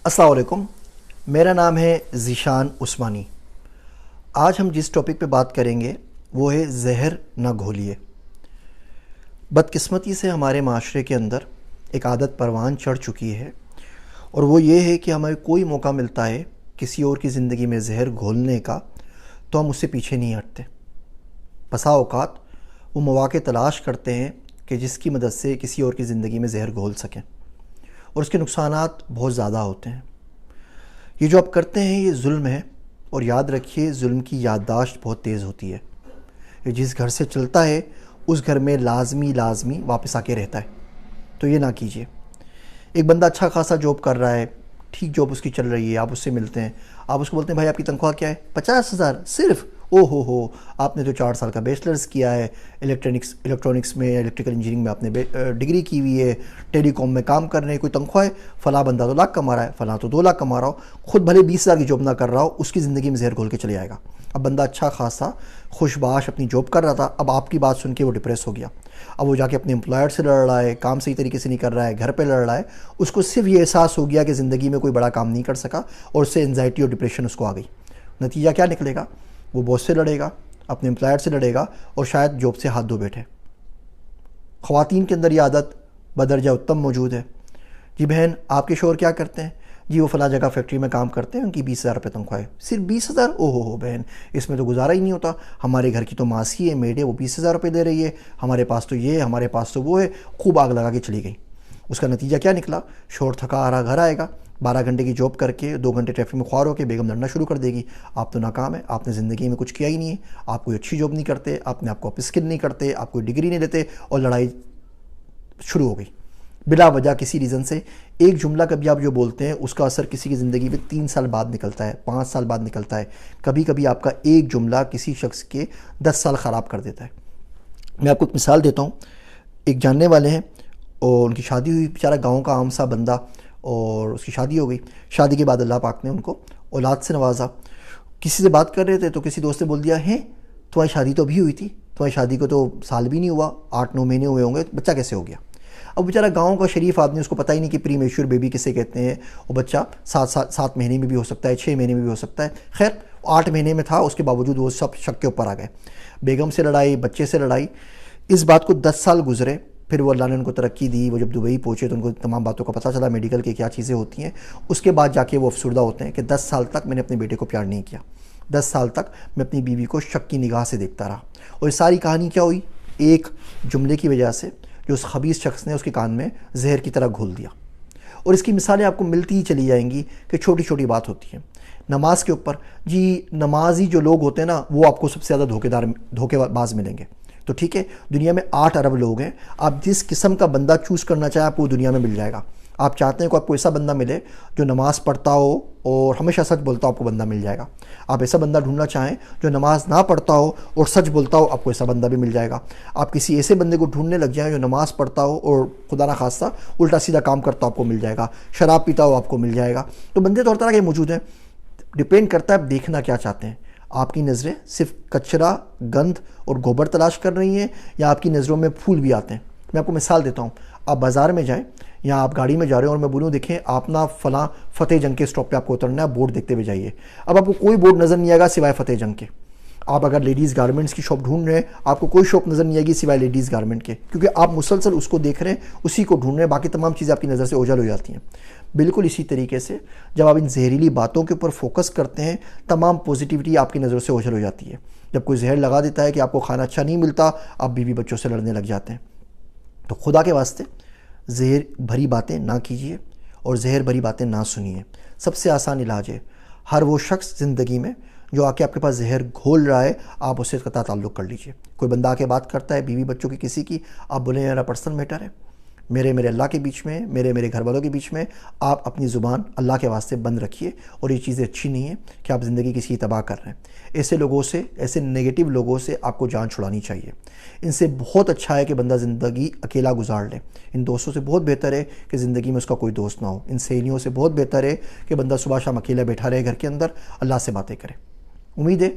السلام علیکم، میرا نام ہے ذیشان عثمانی۔ آج ہم جس ٹاپک پہ بات کریں گے وہ ہے زہر نہ گھولیے۔ بدقسمتی سے ہمارے معاشرے کے اندر ایک عادت پروان چڑھ چکی ہے، اور وہ یہ ہے کہ ہمیں کوئی موقع ملتا ہے کسی اور کی زندگی میں زہر گھولنے کا تو ہم اس سے پیچھے نہیں ہٹتے۔ بسا اوقات وہ مواقع تلاش کرتے ہیں کہ جس کی مدد سے کسی اور کی زندگی میں زہر گھول سکیں، اور اس کے نقصانات بہت زیادہ ہوتے ہیں۔ یہ جو آپ کرتے ہیں یہ ظلم ہے، اور یاد رکھیے ظلم کی یادداشت بہت تیز ہوتی ہے۔ یہ جس گھر سے چلتا ہے اس گھر میں لازمی واپس آ کے رہتا ہے، تو یہ نہ کیجیے۔ ایک بندہ اچھا خاصا جاب کر رہا ہے، ٹھیک جاب اس کی چل رہی ہے، آپ اس سے ملتے ہیں، آپ اس کو بولتے ہیں بھائی آپ کی تنخواہ کیا ہے؟ 50,000 صرف؟ او ہو آپ نے تو 4 سال کا بیچلرز کیا ہے، الیکٹرانکس میں، الیکٹریکل انجینئرنگ میں آپ نے ڈگری کی ہوئی ہے، ٹیلی کام میں کام کر رہے ہیں، کوئی تنخواہ ہے؟ فلاں بندہ تو 1,00,000 کما رہا ہے، فلاں تو 2,00,000 کما رہا ہو، خود بھلے 20,000 کی جاب نہ کر رہا ہو، اس کی زندگی میں زہر گھول کے چلے آئے گا۔ اب بندہ اچھا خاصا خوش باش اپنی جاب کر رہا تھا، اب آپ کی بات سن کے وہ ڈپریس ہو گیا، اب وہ جا کے اپنے امپلائر سے لڑ رہا ہے، کام صحیح طریقے سے نہیں کر رہا ہے، گھر پہ لڑ رہا ہے۔ اس کو صرف یہ احساس ہو گیا کہ زندگی میں کوئی بڑا کام نہیں کر سکا، اور اس سے انزائٹی اور ڈپریشن اس کو آ گئی۔ نتیجہ کیا نکلے گا؟ وہ باس سے لڑے گا، اپنے امپلائر سے لڑے گا، اور شاید جاب سے ہاتھ دھو بیٹھے۔ خواتین کے اندر یہ عادت بدرجہ اتم موجود ہے۔ جی بہن آپ کے شوہر کیا کرتے ہیں؟ جی وہ فلاں جگہ فیکٹری میں کام کرتے ہیں، ان کی 20,000 روپے تنخواہ ہے۔ صرف 20,000؟ او ہو بہن اس میں تو گزارا ہی نہیں ہوتا، ہمارے گھر کی تو ماسی ہے، میڈ ہے، وہ 20,000 روپے دے رہی ہے، ہمارے پاس تو یہ ہے، ہمارے پاس تو وہ ہے۔ خوب آگ لگا کے چلی گئی۔ اس کا نتیجہ کیا نکلا؟ شوہر تھکا ہارا گھر آئے گا، 12 گھنٹے کی جاب کر کے 2 گھنٹے ٹریفک میں خوار ہو کے بیگم لڑنا شروع کر دے گی، آپ تو ناکام ہے، آپ نے زندگی میں کچھ کیا ہی نہیں ہے، آپ کوئی اچھی جاب نہیں کرتے، آپ نے آپ کو اپ اسکل نہیں کرتے، آپ کوئی ڈگری نہیں لیتے، اور لڑائی شروع ہو گئی بلا وجہ کسی ریزن سے۔ ایک جملہ کبھی آپ جو بولتے ہیں اس کا اثر کسی کی زندگی میں 3 سال بعد نکلتا ہے، 5 سال بعد نکلتا ہے، کبھی کبھی آپ کا ایک جملہ کسی شخص کے 10 سال خراب کر دیتا ہے۔ میں آپ کو ایک مثال دیتا ہوں۔ ایک جاننے والے ہیں، اور ان کی شادی ہوئی، بیچارہ گاؤں کا عام سا بندہ، اور اس کی شادی ہو گئی۔ شادی کے بعد اللہ پاک نے ان کو اولاد سے نوازا۔ کسی سے بات کر رہے تھے تو کسی دوست نے بول دیا ہے تمہاری شادی تو ابھی ہوئی تھی، تمہاری شادی کو تو سال بھی نہیں ہوا، 8-9 مہینے ہوئے ہوں گے، بچہ کیسے ہو گیا؟ اب بیچارہ گاؤں کا شریف آدمی، اس کو پتہ ہی نہیں کہ پری میچور بیبی کسے کہتے ہیں، وہ بچہ 7 مہینے میں بھی ہو سکتا ہے، 6 مہینے میں بھی ہو سکتا ہے۔ خیر 8 مہینے میں تھا، اس کے باوجود وہ سب شک کے اوپر آ گئے، بیگم سے لڑائی، بچے سے لڑائی۔ اس بات کو 10 سال گزرے، پھر وہ اللہ نے ان کو ترقی دی، وہ جب دبئی پہنچے تو ان کو تمام باتوں کا پتہ چلا، میڈیکل کے کیا چیزیں ہوتی ہیں۔ اس کے بعد جا کے وہ افسردہ ہوتے ہیں کہ 10 سال تک میں نے اپنے بیٹے کو پیار نہیں کیا، 10 سال تک میں اپنی بیوی کو شک کی نگاہ سے دیکھتا رہا۔ اور یہ ساری کہانی کیا ہوئی؟ ایک جملے کی وجہ سے جو اس خبیث شخص نے اس کے کان میں زہر کی طرح گھول دیا۔ اور اس کی مثالیں آپ کو ملتی ہی چلی جائیں گی کہ چھوٹی چھوٹی بات ہوتی ہیں۔ نماز کے اوپر، جی نمازی جو لوگ ہوتے ہیں نا وہ آپ کو سب سے زیادہ دھوکے باز ملیں گے۔ تو ٹھیک ہے، دنیا میں 8 ارب لوگ ہیں، آپ جس قسم کا بندہ چوز کرنا چاہیں آپ کو دنیا میں مل جائے گا۔ آپ چاہتے ہیں کہ آپ کو ایسا بندہ ملے جو نماز پڑھتا ہو اور ہمیشہ سچ بولتا ہو، آپ کو بندہ مل جائے گا۔ آپ ایسا بندہ ڈھونڈنا چاہیں جو نماز نہ پڑھتا ہو اور سچ بولتا ہو، آپ کو ایسا بندہ بھی مل جائے گا۔ آپ کسی ایسے بندے کو ڈھونڈنے لگ جائیں جو نماز پڑھتا ہو اور خدا نہ خواستہ الٹا سیدھا کام کرتا ہو، آپ کو مل جائے گا۔ شراب پیتا ہو، آپ کو مل جائے گا۔ تو بندے تو ہر طرح کے موجود ہیں، ڈپینڈ کرتا ہے آپ دیکھنا کیا چاہتے ہیں۔ آپ کی نظریں صرف کچرا، گند اور گوبر تلاش کر رہی ہیں، یا آپ کی نظروں میں پھول بھی آتے ہیں؟ میں آپ کو مثال دیتا ہوں۔ آپ بازار میں جائیں یا آپ گاڑی میں جا رہے ہیں اور میں بولوں دیکھیں آپ نا فلاں فتح جنگ کے اسٹاپ پہ آپ کو اترنا ہے، بورڈ دیکھتے ہوئے جائیے۔ اب آپ کو کوئی بورڈ نظر نہیں آئے گا سوائے فتح جنگ کے۔ آپ اگر لیڈیز گارمنٹس کی شاپ ڈھونڈ رہے ہیں، آپ کو کوئی شاپ نظر نہیں آئے گی سوائے لیڈیز گارمنٹ کے، کیونکہ آپ مسلسل اس کو دیکھ رہے ہیں، اسی کو ڈھونڈ رہے ہیں، باقی تمام چیزیں آپ کی نظر سے اوجھل ہو جاتی ہیں۔ بالکل اسی طریقے سے جب آپ ان زہریلی باتوں کے اوپر فوکس کرتے ہیں، تمام پوزیٹیوٹی آپ کی نظروں سے اوجھل ہو جاتی ہے۔ جب کوئی زہر لگا دیتا ہے کہ آپ کو کھانا اچھا نہیں ملتا، آپ بیوی بچوں سے لڑنے لگ جاتے ہیں۔ تو خدا کے واسطے زہر بھری باتیں نہ کیجیے اور زہر بھری باتیں نہ سنیے۔ سب سے آسان علاج ہے، ہر وہ شخص زندگی میں جو آ کے آپ کے پاس زہر گھول رہا ہے، آپ اس سے قطع تعلق کر لیجیے۔ کوئی بندہ آ کے بات کرتا ہے بیوی بچوں کی کسی کی، آپ بولیں میرا پرسنل میٹر ہے، میرے اللہ کے بیچ میں، میرے گھر والوں کے بیچ میں۔ آپ اپنی زبان اللہ کے واسطے بند رکھیے، اور یہ چیزیں اچھی نہیں ہیں کہ آپ زندگی کسی کی تباہ کر رہے ہیں۔ ایسے لوگوں سے، ایسے نگیٹو لوگوں سے آپ کو جان چھڑانی چاہیے۔ ان سے بہت اچھا ہے کہ بندہ زندگی اکیلا گزار لے۔ ان دوستوں سے بہت بہتر ہے کہ زندگی میں اس کا کوئی دوست نہ ہو۔ ان سہیلیوں سے بہت بہتر ہے کہ بندہ صبح شام اکیلا بیٹھا رہے گھر کے اندر، اللہ سے باتیں کرے۔ امید ہے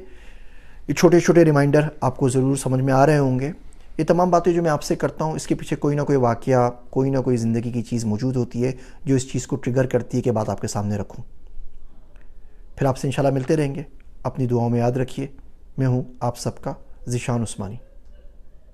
یہ چھوٹے چھوٹے ریمائنڈر آپ کو ضرور سمجھ میں آ رہے ہوں گے یہ تمام باتیں جو میں آپ سے کرتا ہوں اس کے پیچھے کوئی نہ کوئی واقعہ، کوئی نہ کوئی زندگی کی چیز موجود ہوتی ہے جو اس چیز کو ٹریگر کرتی ہے کہ بات آپ کے سامنے رکھوں۔ پھر آپ سے انشاءاللہ ملتے رہیں گے۔ اپنی دعاؤں میں یاد رکھیے۔ میں ہوں آپ سب کا ذیشان عثمانی۔